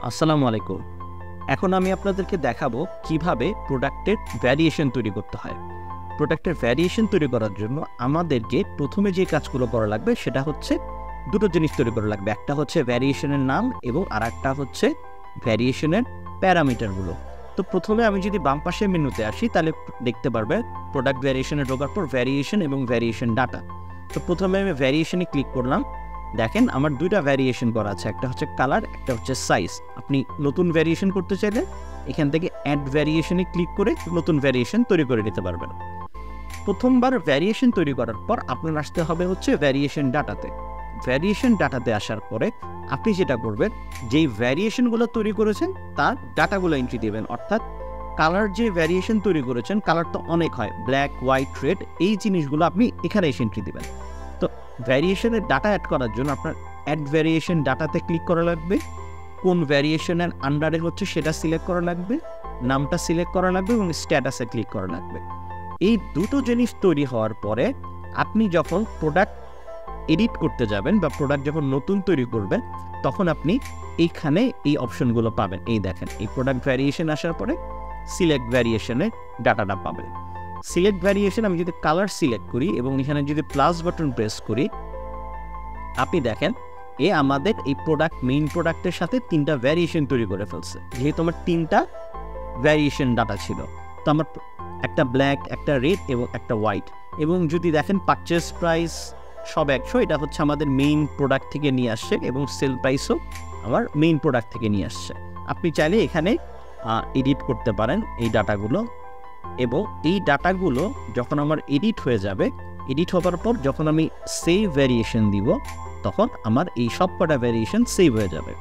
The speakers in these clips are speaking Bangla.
আসসালামু আলাইকুম। এখন আমি আপনাদেরকে দেখাবো কিভাবে প্রোডাক্টের ভ্যারিয়েশন তৈরি করতে হয়। প্রোডাক্টের ভ্যারিয়েশন তৈরি করার জন্য আমাদেরকে প্রথমে যে কাজগুলো করা লাগবে সেটা হচ্ছে দুটো জিনিস তৈরি করা লাগবে। একটা হচ্ছে ভ্যারিয়েশনের নাম এবং আরেকটা হচ্ছে ভ্যারিয়েশনের প্যারামিটারগুলো। তো প্রথমে আমি যদি বাম পাশের মেনুতে আসি তাহলে দেখতে পারবে প্রোডাক্ট ভ্যারিয়েশনে ঢোকার পর ভ্যারিয়েশন এবং ভ্যারিয়েশন ডাটা। তো প্রথমে আমি ভ্যারিয়েশনে ক্লিক করলাম। দেখেন আমার দুইটা ভ্যারিয়েশন করা আছে, একটা হচ্ছে কালার, একটা হচ্ছে সাইজ। আপনি নতুন ভ্যারিয়েশন করতে চাইলে এখান থেকে অ্যাড ভ্যারিয়েশনে ক্লিক করে নতুন ভ্যারিয়েশন তৈরি করে নিতে পারবেন। প্রথমবার ভ্যারিয়েশন তৈরি করার পর আপনার আসতে হবে হচ্ছে ভ্যারিয়েশন ডাটাতে। ভ্যারিয়েশন ডাটাতে আসার পরে আপনি যেটা করবেন, যেই ভ্যারিয়েশনগুলো তৈরি করেছেন তার ডাটাগুলো এন্ট্রি দেবেন। অর্থাৎ কালার যে ভ্যারিয়েশন তৈরি করেছেন, কালার তো অনেক হয়, ব্ল্যাক, হোয়াইট, রেড, এই জিনিসগুলো আপনি এখানে এসে এন্ট্রি দেবেন। তো ভ্যারিয়েশনের ডাটা অ্যাড করার জন্য আপনার অ্যাড ভ্যারিয়েশন ডাটাতে ক্লিক করা লাগবে। কোন ভ্যারিয়েশনের আন্ডারে হচ্ছে সেটা সিলেক্ট করা লাগবে, নামটা সিলেক্ট করা লাগবে এবং স্ট্যাটাসে ক্লিক করা লাগবে। এই দুটো জিনিস তৈরি হওয়ার পরে আপনি যখন প্রোডাক্ট এডিট করতে যাবেন বা প্রোডাক্ট যখন নতুন তৈরি করবেন, তখন আপনি এইখানে এই অপশনগুলো পাবেন। এই দেখেন, এই প্রোডাক্ট ভ্যারিয়েশন আসার পরে সিলেক্ট ভ্যারিয়েশনের ডাটাটা পাবেন। সিলেক্ট ভ্যারিয়েশন আমি যদি কালার সিলেক্ট করি এবং এখানে যদি প্লাস বাটন প্রেস করি, আপনি দেখেন আমাদের এই প্রোডাক্ট মেইন প্রোডাক্টের সাথে তিনটা ভ্যারিয়েশন তৈরি করে ফেলছে। যেহেতু আমার তিনটা ভ্যারিয়েশন ডাটা ছিল, তো আমার একটা ব্ল্যাক, একটা রেড এবং একটা হোয়াইট। এবং যদি দেখেন পারচেস প্রাইস সব 100, এটা হচ্ছে আমাদের মেইন প্রোডাক্ট থেকে নিয়ে আসছে এবং সেল প্রাইসও আমার মেইন প্রোডাক্ট থেকে নিয়ে আসছে। আপনি চাইলে এখানে এডিট করতে পারেন এই ডাটাগুলো, এবং এই ডাটাগুলো যখন আমার এডিট হয়ে যাবে, এডিট হওয়ার পর যখন আমি সেভ ভ্যারিয়েশন দিব, তখন আমার এই সব কটা ভ্যারিয়েশন সেভ হয়ে যাবে।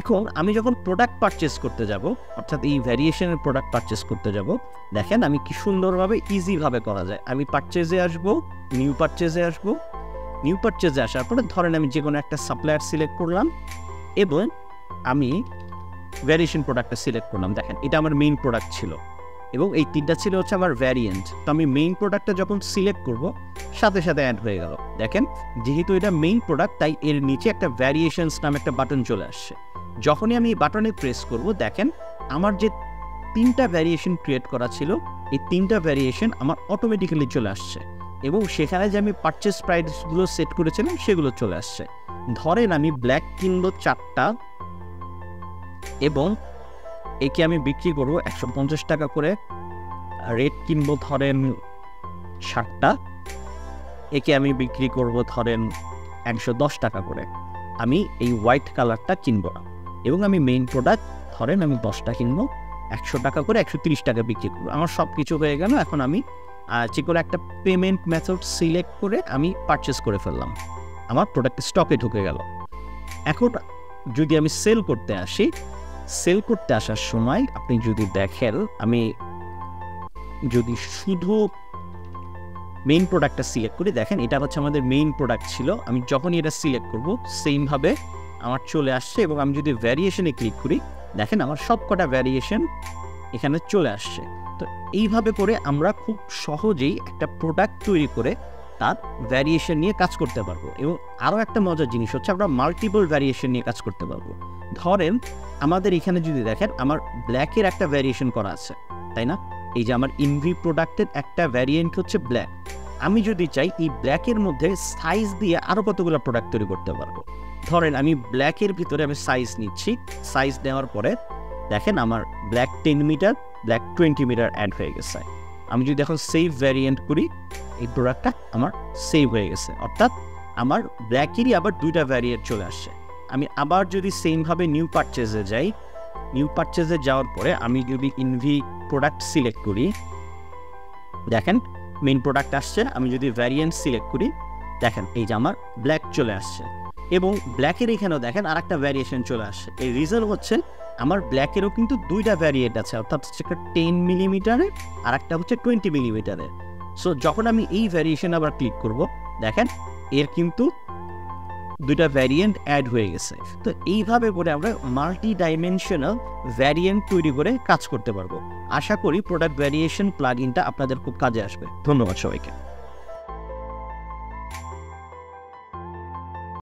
এখন আমি যখন প্রোডাক্ট পারচেস করতে যাব, অর্থাৎ এই ভ্যারিয়েশনের প্রোডাক্ট পারচেস করতে যাব, দেখেন আমি কি সুন্দরভাবে ইজিভাবে করা যায়। আমি পারচেজে আসব, নিউ পারচেজে আসব। নিউ পারচেজে আসার পরে ধরেন আমি যে কোনো একটা সাপ্লায়ার সিলেক্ট করলাম এবং আমি ভ্যারিয়েশন প্রোডাক্টটা সিলেক্ট করলাম। দেখেন এটা আমার মেইন প্রোডাক্ট ছিল এবং এই তিনটা ছিল হচ্ছে আমার ভ্যারিয়েন্ট। তো আমি মেইন প্রোডাক্টটা যখন সিলেক্ট করব, সাথে সাথে অ্যাড হয়ে গেল। দেখেন যেহেতু এটা মেইন প্রোডাক্ট, তাই এর নিচে একটা ভ্যারিয়েশনস নামে একটা বাটন চলে আসছে। যখনই আমি এই বাটনে প্রেস করব, দেখেন আমার যে তিনটা ভ্যারিয়েশন ক্রিয়েট করা ছিল, এই তিনটা ভ্যারিয়েশন আমার অটোমেটিক্যালি চলে আসছে এবং সেখানে যে আমি পারচেস প্রাইসগুলো সেট করেছিলাম সেগুলো চলে আসছে। ধরেন আমি ব্ল্যাক কিনবো 4টা এবং একে আমি বিক্রি করবো 150 টাকা করে। রেড কিনবো ধরেন 7টা, একে আমি বিক্রি করবো ধরেন 110 টাকা করে। আমি এই হোয়াইট কালারটা কিনবো না এবং আমি মেইন প্রোডাক্ট ধরেন আমি 10টা কিনবো, 100 টাকা করে 130 টাকা বিক্রি করবো। আমার সব কিছু হয়ে গেল। এখন আমি যে কোনো একটা পেমেন্ট মেথড সিলেক্ট করে আমি পারচেস করে ফেললাম, আমার প্রোডাক্ট স্টকে ঢুকে গেল। এখন যদি আমি সেল করতে আসি, সেল করতে আসার সময় আপনি যদি দেখেন, আমি যদি শুধু মেইন প্রোডাক্টটা সিলেক্ট করি, দেখেন এটা হচ্ছে আমাদের মেইন প্রোডাক্ট ছিল। আমি যখনই এটা সিলেক্ট করব, সেমভাবে আমার চলে আসছে এবং আমি যদি ভ্যারিয়েশনে ক্লিক করি, দেখেন আমার সব কটা ভ্যারিয়েশন এখানে চলে আসছে। তো এইভাবে করে আমরা খুব সহজেই একটা প্রোডাক্ট তৈরি করে তার ভ্যারিয়েশন নিয়ে কাজ করতে পারবো। এবং আরও একটা মজার জিনিস হচ্ছে আমরা মাল্টিপল ভ্যারিয়েশন নিয়ে কাজ করতে পারবো। ধরেন আমাদের এখানে যদি দেখেন আমার ব্ল্যাকের একটা ভ্যারিয়েশন করা আছে, তাই না? এই যে আমার ইনভি প্রোডাক্টের একটা ভ্যারিয়েন্ট হচ্ছে ব্ল্যাক। আমি যদি চাই এই ব্ল্যাকের মধ্যে সাইজ দিয়ে আরও কতগুলো প্রোডাক্ট তৈরি করতে পারবো। ধরেন আমি ব্ল্যাকের ভিতরে আমি সাইজ নিচ্ছি, সাইজ নেওয়ার পরে দেখেন আমার black 10 metre, black 20 metre add হয়ে গেছে। আমি যদি এখন সেভ ভ্যারিয়েন্ট করি, এই প্রোডাক্টটা আমার সেভ হয়ে গেছে। অর্থাৎ আমার ব্ল্যাকেরই আবার দুইটা ভ্যারিয়েন্ট চলে আসছে। আমি আবার যদি সেমভাবে নিউ পারচেজে যাই, নিউ পারচেজে যাওয়ার পরে আমি যদি ইনভি প্রোডাক্ট সিলেক্ট করি, দেখেন মেইন প্রোডাক্ট আসছে। আমি যদি ভ্যারিয়েন্ট সিলেক্ট করি, দেখেন এই যে আমার ব্ল্যাক চলে আসছে এবং ব্ল্যাকের এখানেও দেখেন আর একটা ভ্যারিয়েশন চলে আসছে। এই রিজন হচ্ছে আমার ব্ল্যাকেরও কিন্তু দুইটা ভ্যারিয়েন্ট আছে, অর্থাৎ একটা 10 মিলিমিটারের আর একটা হচ্ছে 20 মিলিমিটারের। সো যখন আমি এই ভ্যারিয়েশন আবার ক্লিক করব, দেখেন এর কিন্তু দুইটা ভ্যারিয়েন্ট অ্যাড হয়ে গেছে। তো এইভাবে করে আমরা মাল্টি ডাইমেনশনাল ভ্যারিয়েন্ট তৈরি করে কাজ করতে পারবো। আশা করি প্রোডাক্ট ভ্যারিয়েশন প্লাগইনটা আপনাদের খুব কাজে আসবে। ধন্যবাদ সবাইকে।